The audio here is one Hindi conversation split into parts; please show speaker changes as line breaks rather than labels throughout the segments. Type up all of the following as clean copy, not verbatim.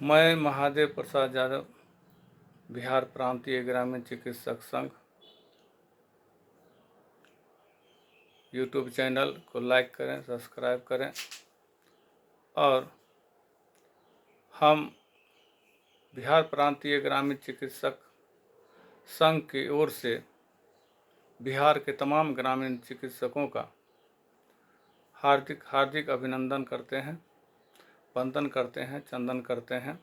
मैं महादेव प्रसाद यादव बिहार प्रांतीय ग्रामीण चिकित्सक संघ यूट्यूब चैनल को लाइक करें, सब्सक्राइब करें और हम बिहार प्रांतीय ग्रामीण चिकित्सक संघ की ओर से बिहार के तमाम ग्रामीण चिकित्सकों का हार्दिक हार्दिक अभिनंदन करते हैं, वंदन करते हैं, चंदन करते हैं।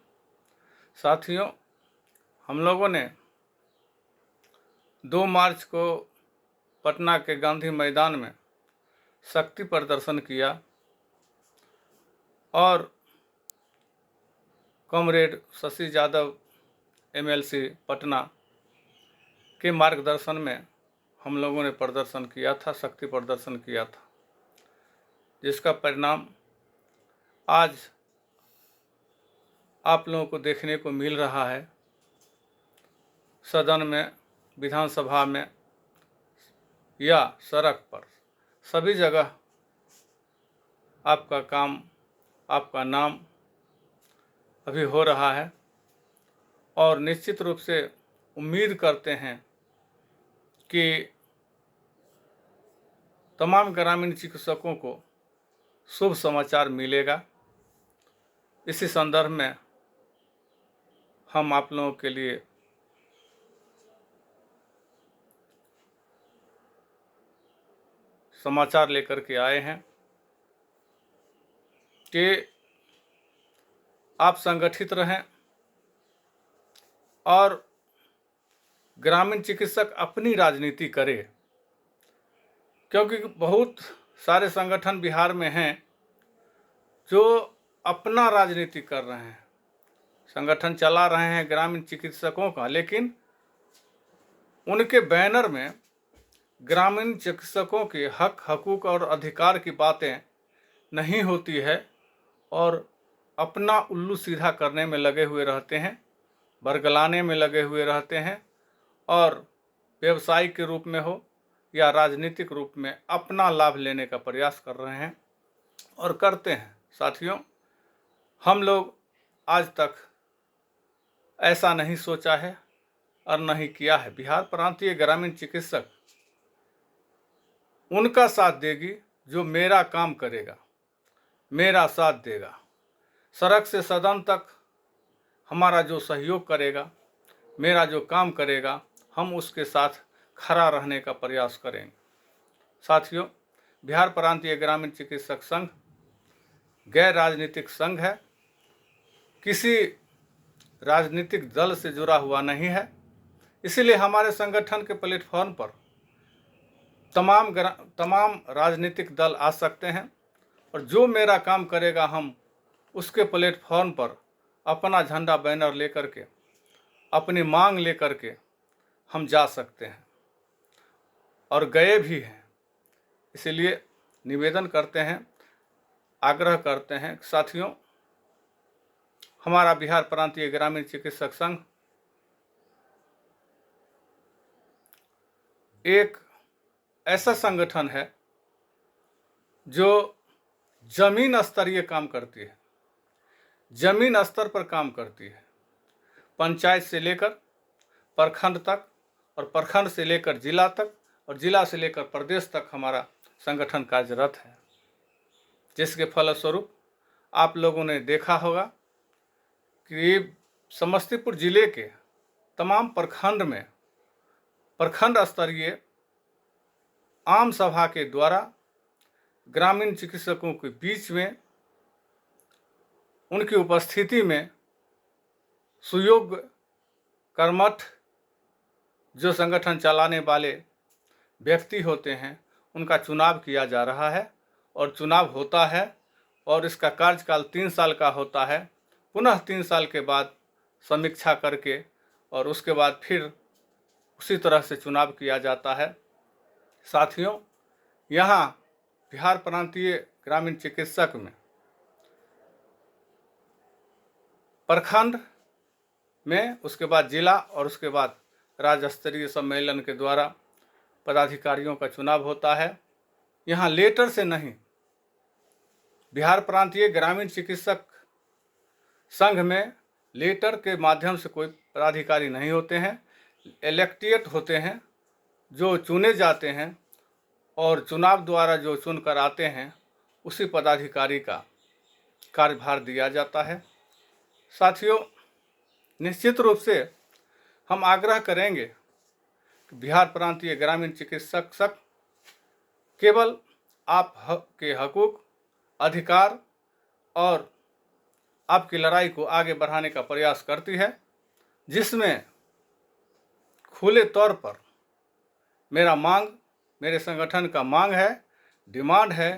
साथियों, हम लोगों ने 2 मार्च को पटना के गांधी मैदान में शक्ति प्रदर्शन किया और कॉमरेड शशि यादव एमएलसी पटना के मार्गदर्शन में हम लोगों ने प्रदर्शन किया था, शक्ति प्रदर्शन किया था, जिसका परिणाम आज आप लोगों को देखने को मिल रहा है। सदन में, विधानसभा में या सड़क पर, सभी जगह आपका काम, आपका नाम अभी हो रहा है और निश्चित रूप से उम्मीद करते हैं कि तमाम ग्रामीण चिकित्सकों को शुभ समाचार मिलेगा। इसी संदर्भ में हम आप लोगों के लिए समाचार लेकर के आए हैं कि आप संगठित रहें और ग्रामीण चिकित्सक अपनी राजनीति करें, क्योंकि बहुत सारे संगठन बिहार में हैं जो अपना राजनीति कर रहे हैं, संगठन चला रहे हैं ग्रामीण चिकित्सकों का, लेकिन उनके बैनर में ग्रामीण चिकित्सकों के हक, हकूक़ और अधिकार की बातें नहीं होती है और अपना उल्लू सीधा करने में लगे हुए रहते हैं, बरगलाने में लगे हुए रहते हैं और व्यवसायिक के रूप में हो या राजनीतिक रूप में अपना लाभ लेने का प्रयास कर रहे हैं और करते हैं। साथियों, हम लोग आज तक ऐसा नहीं सोचा है और नहीं किया है। बिहार प्रांतीय ग्रामीण चिकित्सक उनका साथ देगी जो मेरा काम करेगा, मेरा साथ देगा। सड़क से सदन तक हमारा जो सहयोग करेगा, मेरा जो काम करेगा, हम उसके साथ खड़ा रहने का प्रयास करेंगे। साथियों, बिहार प्रांतीय ग्रामीण चिकित्सक संघ गैर राजनीतिक संघ है, किसी राजनीतिक दल से जुड़ा हुआ नहीं है। इसीलिए हमारे संगठन के प्लेटफॉर्म पर तमाम राजनीतिक दल आ सकते हैं और जो मेरा काम करेगा, हम उसके प्लेटफॉर्म पर अपना झंडा, बैनर लेकर के, अपनी मांग लेकर के हम जा सकते हैं और गए भी हैं। इसलिए निवेदन करते हैं, आग्रह करते हैं। साथियों, हमारा बिहार प्रांतीय ग्रामीण चिकित्सक संघ एक ऐसा संगठन है जो जमीन स्तरीय काम करती है, जमीन स्तर पर काम करती है। पंचायत से लेकर प्रखंड तक और प्रखंड से लेकर जिला तक और जिला से लेकर प्रदेश तक हमारा संगठन कार्यरत है, जिसके फलस्वरूप आप लोगों ने देखा होगा कि समस्तीपुर जिले के तमाम प्रखंड में प्रखंड स्तरीय आम सभा के द्वारा ग्रामीण चिकित्सकों के बीच में, उनकी उपस्थिति में सुयोग्य कर्मठ जो संगठन चलाने वाले व्यक्ति होते हैं, उनका चुनाव किया जा रहा है और चुनाव होता है और इसका कार्यकाल 3 साल का होता है। पुनः 3 साल के बाद समीक्षा करके और उसके बाद फिर उसी तरह से चुनाव किया जाता है। साथियों, यहाँ बिहार प्रांतीय ग्रामीण चिकित्सक में प्रखंड में, उसके बाद जिला और उसके बाद राज्य स्तरीय सम्मेलन के द्वारा पदाधिकारियों का चुनाव होता है। यहाँ लेटर से नहीं, बिहार प्रांतीय ग्रामीण चिकित्सक संघ में लेटर के माध्यम से कोई पदाधिकारी नहीं होते हैं, इलेक्टेड होते हैं, जो चुने जाते हैं और चुनाव द्वारा जो चुनकर आते हैं उसी पदाधिकारी का कार्यभार दिया जाता है। साथियों, निश्चित रूप से हम आग्रह करेंगे कि बिहार प्रांतीय ग्रामीण चिकित्सक केवल आपके हकूक, अधिकार और आपकी लड़ाई को आगे बढ़ाने का प्रयास करती है, जिसमें खुले तौर पर मेरे संगठन का मांग है, डिमांड है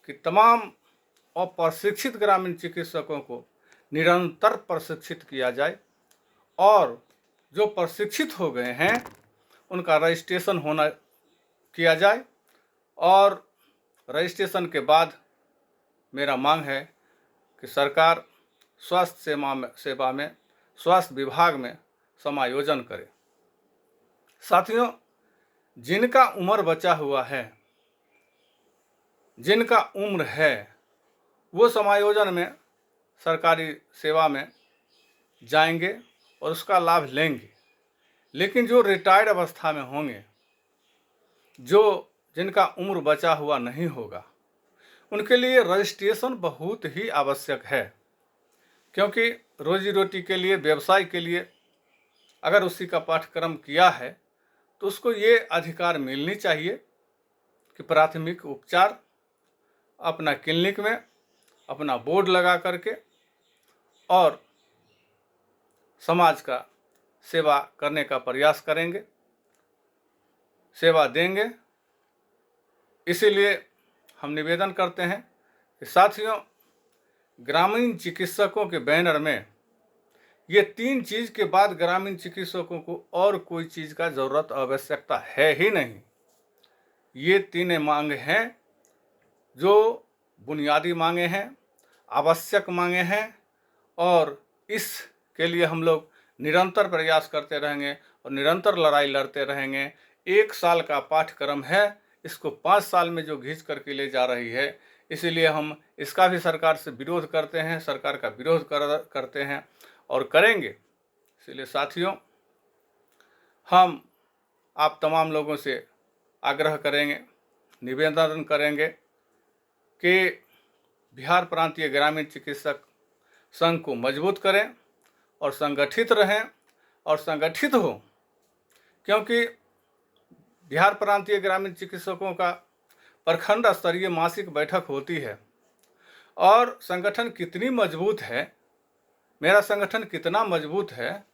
कि तमाम अप्रशिक्षित ग्रामीण चिकित्सकों को निरंतर प्रशिक्षित किया जाए और जो प्रशिक्षित हो गए हैं उनका रजिस्ट्रेशन किया जाए और रजिस्ट्रेशन के बाद मेरा मांग है कि सरकार स्वास्थ्य सेवा में स्वास्थ्य विभाग में समायोजन करे। साथियों, जिनका उम्र बचा हुआ है, जिनका उम्र है, वो समायोजन में सरकारी सेवा में जाएंगे और उसका लाभ लेंगे। लेकिन जो रिटायर्ड अवस्था में होंगे, जिनका उम्र बचा हुआ नहीं होगा, उनके लिए रजिस्ट्रेशन बहुत ही आवश्यक है, क्योंकि रोजी रोटी के लिए, व्यवसाय के लिए अगर उसी का पाठ्यक्रम किया है तो उसको ये अधिकार मिलनी चाहिए कि प्राथमिक उपचार अपना क्लिनिक में अपना बोर्ड लगा करके और समाज का सेवा करने का प्रयास करेंगे, सेवा देंगे। इसीलिए हम निवेदन करते हैं कि साथियों, ग्रामीण चिकित्सकों के बैनर में ये 3 चीज़ के बाद ग्रामीण चिकित्सकों को और कोई चीज़ का ज़रूरत आवश्यकता है ही नहीं। ये 3 मांग हैं जो बुनियादी मांगे हैं, आवश्यक मांगे हैं और इसके लिए हम लोग निरंतर प्रयास करते रहेंगे और निरंतर लड़ाई लड़ते रहेंगे। 1 साल का पाठ्यक्रम है, इसको 5 साल में जो घींच करके ले जा रही है, इसीलिए हम इसका भी सरकार से विरोध करते हैं, सरकार का विरोध करते हैं और करेंगे। इसलिए साथियों, हम आप तमाम लोगों से आग्रह करेंगे, निवेदन करेंगे कि बिहार प्रांतीय ग्रामीण चिकित्सक संघ को मजबूत करें और संगठित रहें और संगठित हो, क्योंकि बिहार प्रांतीय ग्रामीण चिकित्सकों का प्रखंड स्तरीय मासिक बैठक होती है और संगठन कितनी मजबूत है, मेरा संगठन कितना मजबूत है,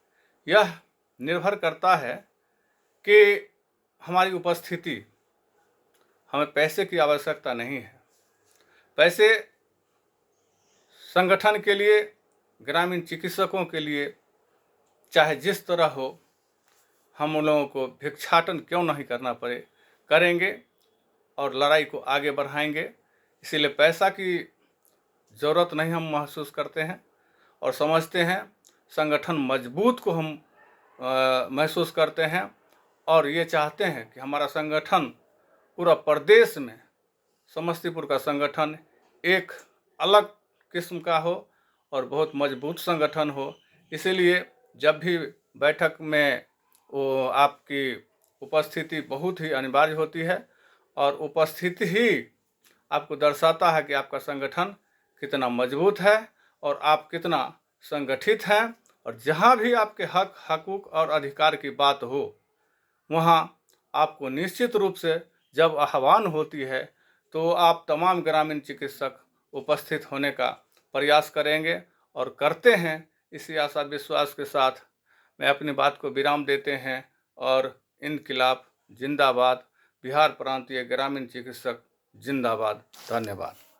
यह निर्भर करता है कि हमारी उपस्थिति, हमें पैसे की आवश्यकता नहीं है। पैसे संगठन के लिए, ग्रामीण चिकित्सकों के लिए चाहे जिस तरह हो, हम उन लोगों को भिक्षाटन क्यों नहीं करना पड़े, करेंगे और लड़ाई को आगे बढ़ाएंगे। इसीलिए पैसा की ज़रूरत नहीं हम महसूस करते हैं और समझते हैं, संगठन मजबूत को हम महसूस करते हैं और ये चाहते हैं कि हमारा संगठन पूरा प्रदेश में, समस्तीपुर का संगठन एक अलग किस्म का हो और बहुत मजबूत संगठन हो। इसीलिए जब भी बैठक में वो आपकी उपस्थिति बहुत ही अनिवार्य होती है और उपस्थिति ही आपको दर्शाता है कि आपका संगठन कितना मजबूत है और आप कितना संगठित हैं। और जहाँ भी आपके हक, हकूक़ और अधिकार की बात हो, वहाँ आपको निश्चित रूप से जब आह्वान होती है तो आप तमाम ग्रामीण चिकित्सक उपस्थित होने का प्रयास करेंगे और करते हैं। इसी आशा विश्वास के साथ मैं अपनी बात को विराम देते हैं और इनकिलाब जिंदाबाद, बिहार प्रांतीय ग्रामीण चिकित्सक जिंदाबाद। धन्यवाद।